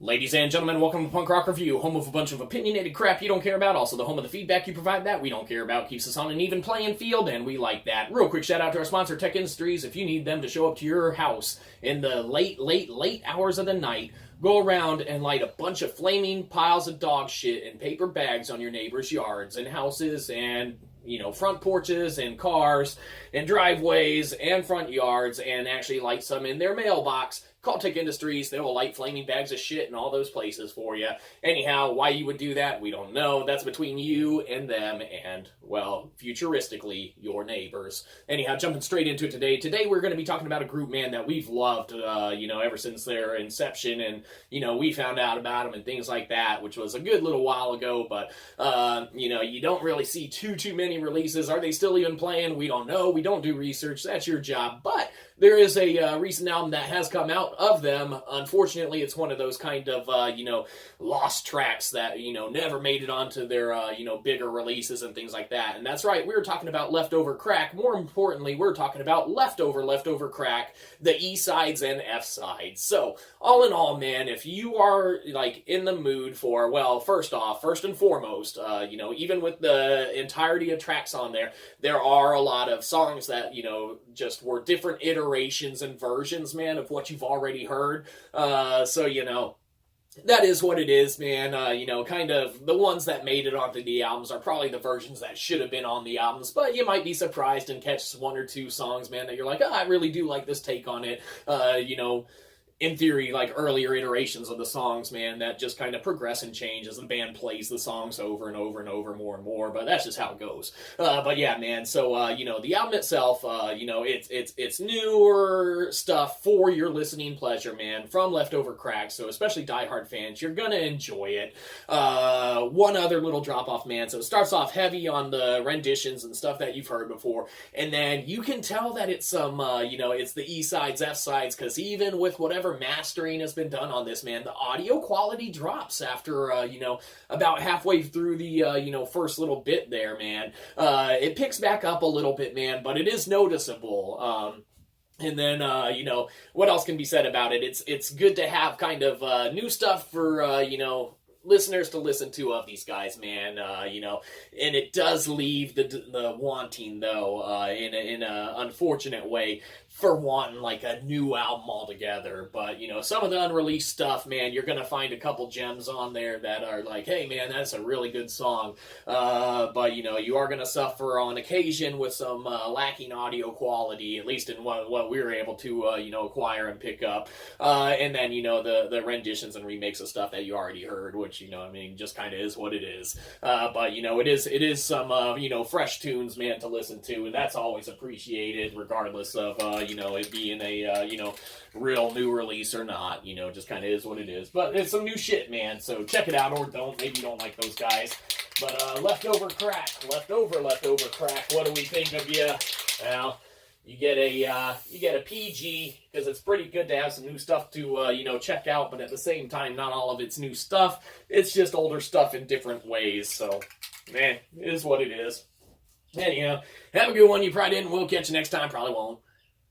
Ladies and gentlemen, welcome to Punk Rock Review, home of a bunch of opinionated crap you don't care about, also the home of the feedback you provide that we don't care about, keeps us on an even playing field, and we like that. Real quick shout out to our sponsor, Tech Industries. If you need them to show up to your house in the late hours of the night, go around and light a bunch of flaming piles of dog shit in paper bags on your neighbors' yards and houses and front porches and cars and driveways and front yards and actually light some in their mailbox. Call Tech Industries. They will light flaming bags of shit in all those places for you. Anyhow, why you would do that, we don't know. That's between you and them and, well, futuristically, your neighbors. Anyhow, jumping straight into it today. Today we're going to be talking about a group, man, that we've loved, ever since their inception. And, we found out about them and things like that, which was a good little while ago. But, you don't really see too many releases. Are they still even playing? We don't know. We don't do research. That's your job. But there is a recent album that has come out of them. Unfortunately, it's one of those kind of, lost tracks that, never made it onto their, bigger releases and things like that. And that's right, we were talking about Leftover Crack. More importantly, we're talking about Leftover Crack, the E-sides and F-sides. So, all in all, man, if you are, in the mood for, well, first and foremost, even with the entirety of tracks on there are a lot of songs that, just were different iterations and versions, man, of what you've already heard. That is what it is, man. Kind of the ones that made it onto the albums are probably the versions that should have been on the albums, but you might be surprised and catch one or two songs, man, that you're like, I really do like this take on it. In theory, like earlier iterations of the songs, man, that just kind of progress and change as the band plays the songs over and over and over more and more, but that's just how it goes. But yeah, man, so, the album itself, it's newer stuff for your listening pleasure, man, from Leftover Crack, so especially diehard fans, you're gonna enjoy it. One other little drop-off, man, so it starts off heavy on the renditions and stuff that you've heard before, and then you can tell that it's some, it's the E-sides, F-sides, because even with whatever mastering has been done on this, man, the audio quality drops after about halfway through the first little bit there, man. It picks back up a little bit, man, but it is noticeable. And then, what else can be said about it? It's good to have kind of new stuff for listeners to listen to of these guys, man. And it does leave the wanting, though, in a unfortunate way, for wanting like a new album altogether. But some of the unreleased stuff, man, you're gonna find a couple gems on there that are like, hey, man, that's a really good song. But you are gonna suffer on occasion with some lacking audio quality, at least in what we were able to acquire and pick up. And then the renditions and remakes of stuff that you already heard, which just kind of is what it is. But it is some fresh tunes, man, to listen to, and that's always appreciated, regardless of it being a real new release or not. Just kind of is what it is. But it's some new shit, man. So check it out, or don't. Maybe you don't like those guys. But Leftover Crack. What do we think of you? Well, you get a PG, because it's pretty good to have some new stuff to check out, but at the same time, not all of it's new stuff. It's just older stuff in different ways. So, man, it is what it is. Anyhow, have a good one. You probably didn't. We'll catch you next time. Probably won't.